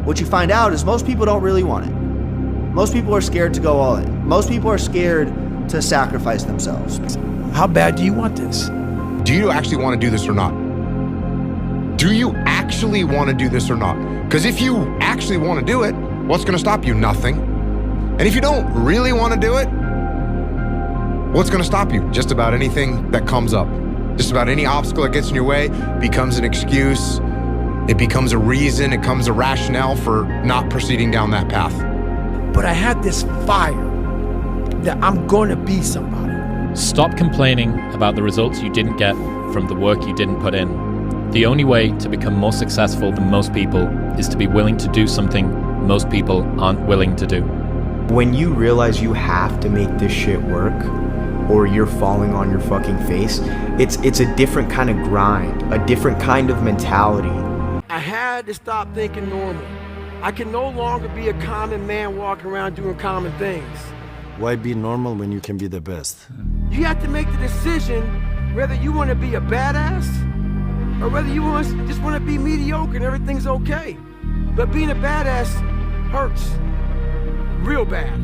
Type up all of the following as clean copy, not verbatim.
what you find out is most people don't really want it. Most people are scared to go all in. Most people are scared to sacrifice themselves. How bad do you want this? Do you actually want to do this or not? Do you actually want to do this or not? Because if you actually want to do it, what's going to stop you? Nothing. And if you don't really want to do it, what's going to stop you? Just about anything that comes up. Just about any obstacle that gets in your way becomes an excuse. It becomes a reason. It becomes a rationale for not proceeding down that path. But I had this fire that I'm going to be somebody. Stop complaining about the results you didn't get from the work you didn't put in. The only way to become more successful than most people is to be willing to do something most people aren't willing to do. When you realize you have to make this shit work, or you're falling on your fucking face, it's a different kind of grind, a different kind of mentality. I had to stop thinking normal. I can no longer be a common man walking around doing common things. Why be normal when you can be the best? You have to make the decision whether you want to be a badass or whether you just want to be mediocre and everything's okay. But being a badass hurts real bad.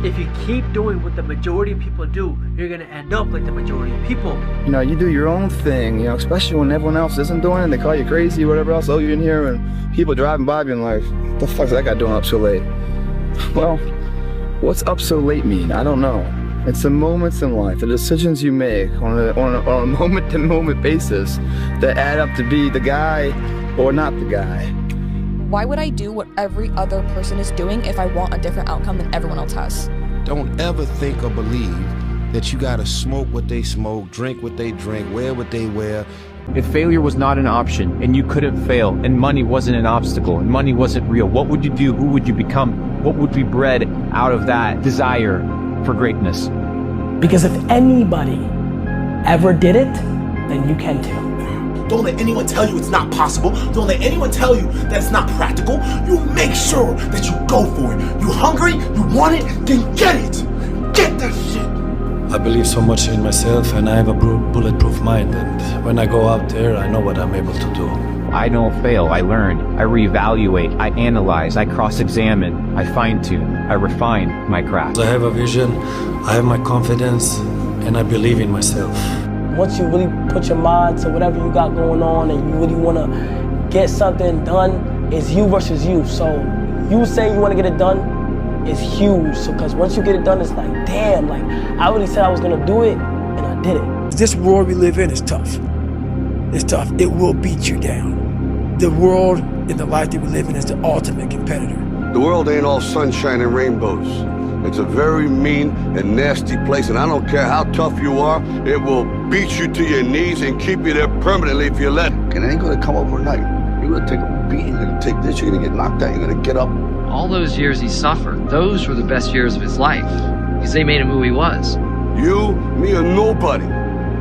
If you keep doing what the majority of people do, you're gonna end up like the majority of people. You know, you do your own thing, you know, especially when everyone else isn't doing it, and they call you crazy or whatever else. Oh, you're in here, and people driving by being like, what the fuck's that guy doing up so late? Well, what's up so late mean? I don't know. It's the moments in life, the decisions you make on a moment-to-moment basis that add up to be the guy or not the guy. Why would I do what every other person is doing if I want a different outcome than everyone else has? Don't ever think or believe that you gotta smoke what they smoke, drink what they drink, wear what they wear. If failure was not an option and you couldn't fail and money wasn't an obstacle and money wasn't real, what would you do? Who would you become? What would be bred out of that desire for greatness? Because if anybody ever did it, then you can too. Don't let anyone tell you it's not possible. Don't let anyone tell you that it's not practical. You make sure that you go for it. You hungry, you want it, then get it. Get that shit. I believe so much in myself, and I have a bulletproof mind, and when I go out there, I know what I'm able to do. I don't fail, I learn, I reevaluate, I analyze, I cross-examine, I fine-tune, I refine my craft. I have a vision, I have my confidence, and I believe in myself. Once you really put your mind to whatever you got going on and you really want to get something done, it's you versus you. So you saying you want to get it done is huge. So because once you get it done, it's like, damn, like I really said I was going to do it and I did it. This world we live in is tough. It's tough. It will beat you down. The world and the life that we live in is the ultimate competitor. The world ain't all sunshine and rainbows. It's a very mean and nasty place, and I don't care how tough you are, it will beat you to your knees and keep you there permanently if you let it. And it ain't gonna come overnight. You're gonna take a beating, you're gonna take this, you're gonna get knocked out, you're gonna get up. All those years he suffered, those were the best years of his life, because they made him who he was. You, me, or nobody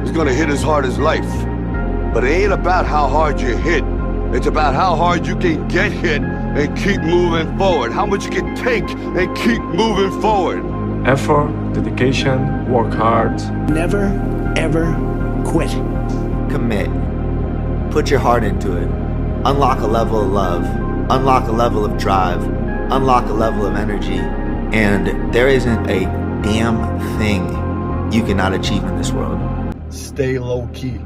is gonna hit as hard as life. But it ain't about how hard you hit. It's about how hard you can get hit and keep moving forward. How much you can take and keep moving forward. Effort, dedication, work hard. Never, ever quit. Commit. Put your heart into it. Unlock a level of love. Unlock a level of drive. Unlock a level of energy. And there isn't a damn thing you cannot achieve in this world. Stay low key.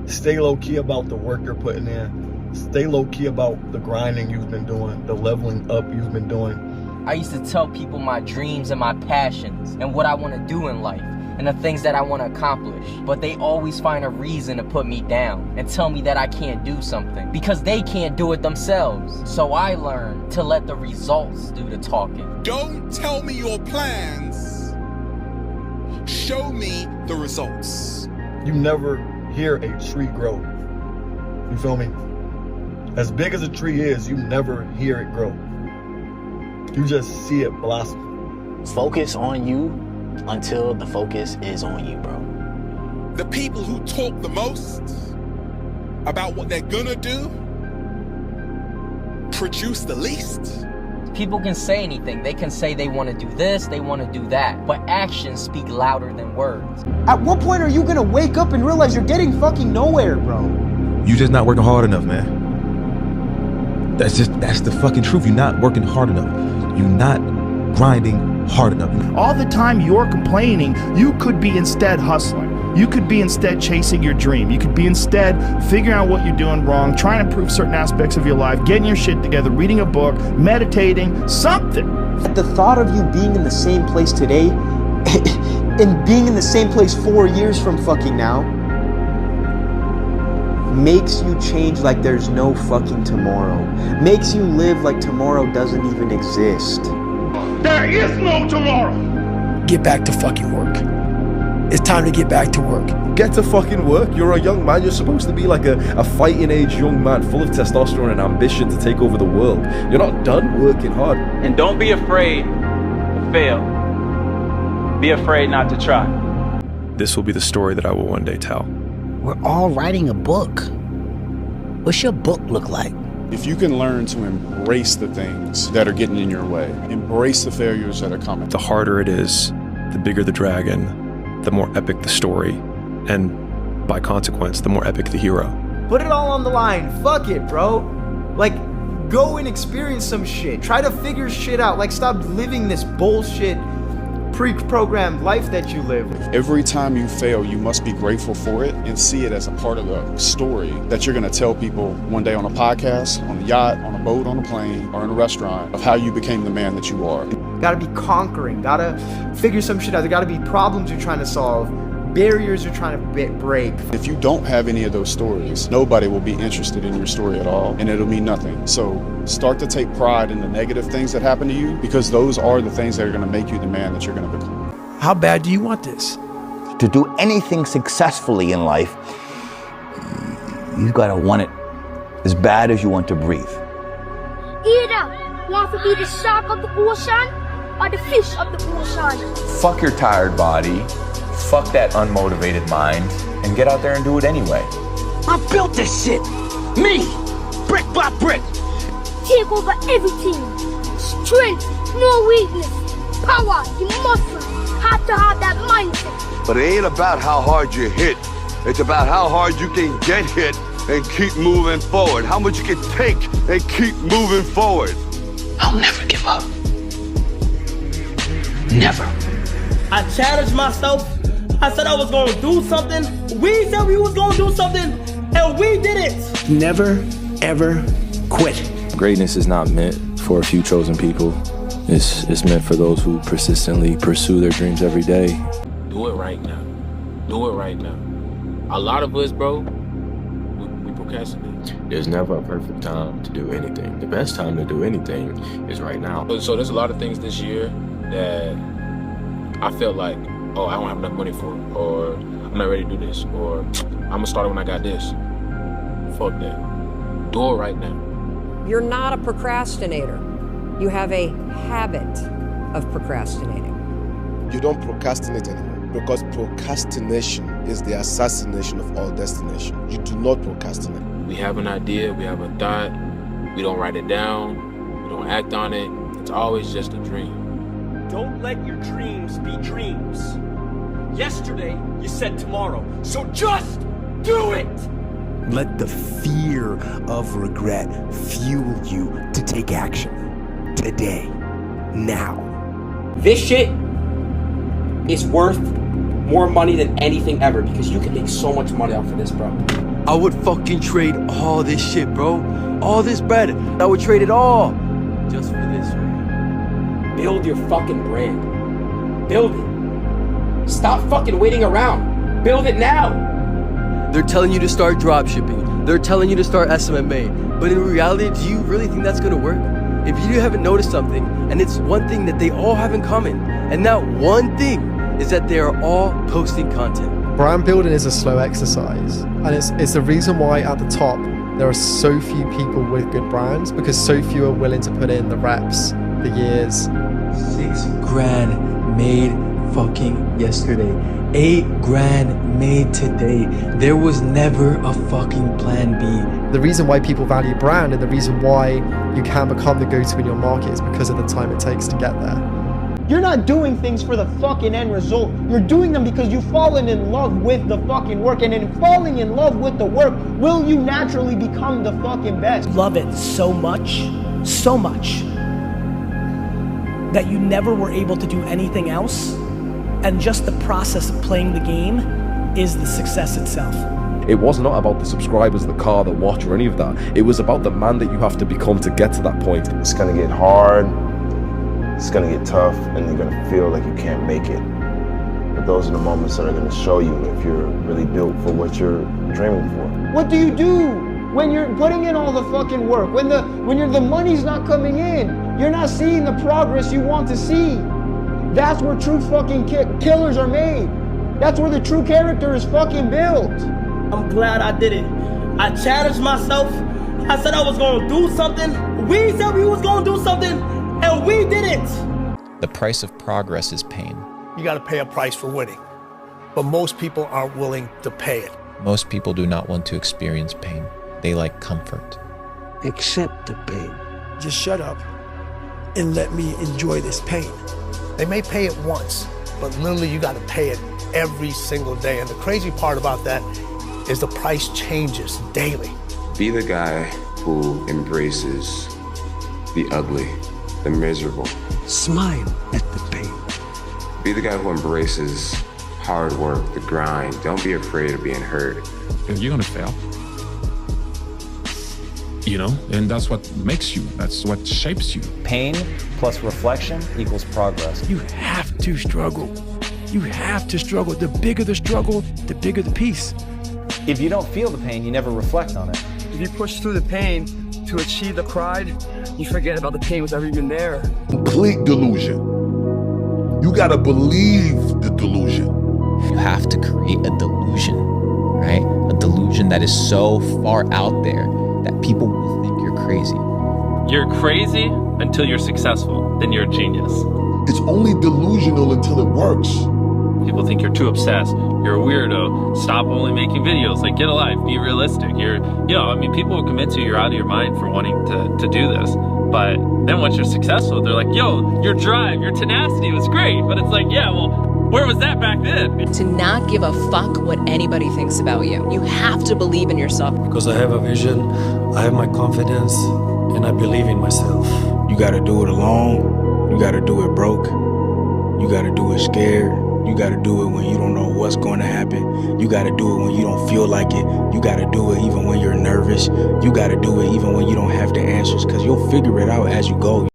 Stay low key about the work you're putting in. Stay low key about the grinding you've been doing, the leveling up you've been doing. I used to tell people my dreams and my passions and what I want to do in life and the things that I want to accomplish. But they always find a reason to put me down and tell me that I can't do something because they can't do it themselves. So I learned to let the results do the talking. Don't tell me your plans. Show me the results. You never hear a tree grow. You feel me? As big as a tree is, you never hear it grow. You just see it blossom. Focus on you until the focus is on you, bro. The people who talk the most about what they're gonna do produce the least. People can say anything. They can say they want to do this, they want to do that. But actions speak louder than words. At what point are you gonna wake up and realize you're getting fucking nowhere, bro? You just not working hard enough, man. That's the fucking truth. You're not working hard enough. You're not grinding hard enough. All the time you're complaining, you could be instead hustling. You could be instead chasing your dream. You could be instead figuring out what you're doing wrong, trying to improve certain aspects of your life, getting your shit together, reading a book, meditating, something. The thought of you being in the same place today and being in the same place 4 years from fucking now makes you change like there's no fucking tomorrow. Makes you live like tomorrow doesn't even exist. There is no tomorrow. Get back to fucking work. It's time to get back to work. Get to fucking work. You're a young man. You're supposed to be like a fighting age young man full of testosterone and ambition to take over the world. You're not done working hard. And don't be afraid to fail. Be afraid not to try. This will be the story that I will one day tell. We're all writing a book. What's your book look like? If you can learn to embrace the things that are getting in your way, embrace the failures that are coming. The harder it is, the bigger the dragon, the more epic the story, and by consequence, the more epic the hero. Put it all on the line. Fuck it, bro. Like, go and experience some shit. Try to figure shit out. Like, stop living this bullshit pre-programmed life that you live. Every time you fail, you must be grateful for it and see it as a part of the story that you're going to tell people one day on a podcast, on a yacht, on a boat, on a plane, or in a restaurant of how you became the man that you are. Gotta be conquering, gotta figure some shit out. There gotta be problems you're trying to solve, barriers you're trying to break. If you don't have any of those stories, nobody will be interested in your story at all, and it'll mean nothing. So start to take pride in the negative things that happen to you, because those are the things that are gonna make you the man that you're gonna become. How bad do you want this? To do anything successfully in life, you've gotta want it as bad as you want to breathe. Either want to be the shark of the ocean or the fish of the ocean. Fuck your tired body, fuck that unmotivated mind, and get out there and do it anyway. I built this shit. Me, brick by brick. Take over everything. Strength, no weakness. Power, you muscle. Have to have that mindset. But it ain't about how hard you hit. It's about how hard you can get hit and keep moving forward. How much you can take and keep moving forward. I'll never give up. Never. I challenged myself. I said I was gonna do something. We said we was gonna do something, and we did it. Never, ever quit. Greatness is not meant for a few chosen people. It's meant for those who persistently pursue their dreams every day. Do it right now. Do it right now. A lot of us, bro, we procrastinate. There's never a perfect time to do anything. The best time to do anything is right now. So there's a lot of things this year that I felt like, oh, I don't have enough money for it, or I'm not ready to do this, or I'm gonna start it when I got this. Fuck that. Do it right now. You're not a procrastinator. You have a habit of procrastinating. You don't procrastinate anymore, because procrastination is the assassination of all destination. You do not procrastinate. We have an idea, we have a thought, we don't write it down, we don't act on it. It's always just a dream. Don't let your dreams be dreams. Yesterday, you said tomorrow, so just do it! Let the fear of regret fuel you to take action. Today. Now. This shit is worth more money than anything ever, because you can make so much money off of this, bro. I would fucking trade all this shit, bro. All this bread. I would trade it all just for this, right? Build your fucking brand. Build it. Stop fucking waiting around. Build it now. They're telling you to start dropshipping. They're telling you to start SMMA. But in reality, do you really think that's gonna work? If you haven't noticed something, and it's one thing that they all have in common, and that one thing is that they are all posting content. Brand building is a slow exercise, and it's the reason why at the top there are so few people with good brands, because so few are willing to put in the reps, the years. $6,000 made fucking yesterday. $8,000 made today. There was never a fucking plan B. The reason why people value brand and the reason why you can become the go-to in your market is because of the time it takes to get there. You're not doing things for the fucking end result. You're doing them because you've fallen in love with the fucking work. And in falling in love with the work, will you naturally become the fucking best? Love it so much, that you never were able to do anything else. And just the process of playing the game is the success itself. It was not about the subscribers, the car, the watch, or any of that. It was about the man that you have to become to get to that point. It's gonna get hard, it's gonna get tough, and you're gonna feel like you can't make it. But those are the moments that are gonna show you if you're really built for what you're dreaming for. What do you do when you're putting in all the fucking work? When the money's not coming in, you're not seeing the progress you want to see. That's where true fucking killers are made. That's where the true character is fucking built. I'm glad I did it. I challenged myself. I said I was gonna do something. We said we was gonna do something, and we did it. The price of progress is pain. You gotta pay a price for winning, but most people aren't willing to pay it. Most people do not want to experience pain. They like comfort. Accept the pain. Just shut up and let me enjoy this pain. They may pay it once, but literally you gotta pay it every single day. And the crazy part about that is the price changes daily. Be the guy who embraces the ugly, the miserable. Smile at the pain. Be the guy who embraces hard work, the grind. Don't be afraid of being hurt. You're gonna fail. You know, and that's what makes you, that's what shapes you. Pain plus reflection equals progress. You have to struggle. You have to struggle. The bigger the struggle, the bigger the peace. If you don't feel the pain, you never reflect on it. If you push through the pain to achieve the pride, you forget about the pain was ever even there. Complete delusion. You gotta believe the delusion. You have to create a delusion, right? A delusion that is so far out there that people will think you're crazy. You're crazy until you're successful, then you're a genius. It's only delusional until it works. People think you're too obsessed. You're a weirdo. Stop only making videos. Like, get a life. Be realistic. People will convince you you're out of your mind for wanting to do this. But then once you're successful, they're like, yo, your drive, your tenacity was great. But it's like, yeah, well, where was that back then? To not give a fuck what anybody thinks about you. You have to believe in yourself. Because I have a vision, I have my confidence, and I believe in myself. You gotta do it alone. You gotta do it broke. You gotta do it scared. You gotta do it when you don't know what's going to happen. You gotta do it when you don't feel like it. You gotta do it even when you're nervous. You gotta do it even when you don't have the answers, because you'll figure it out as you go.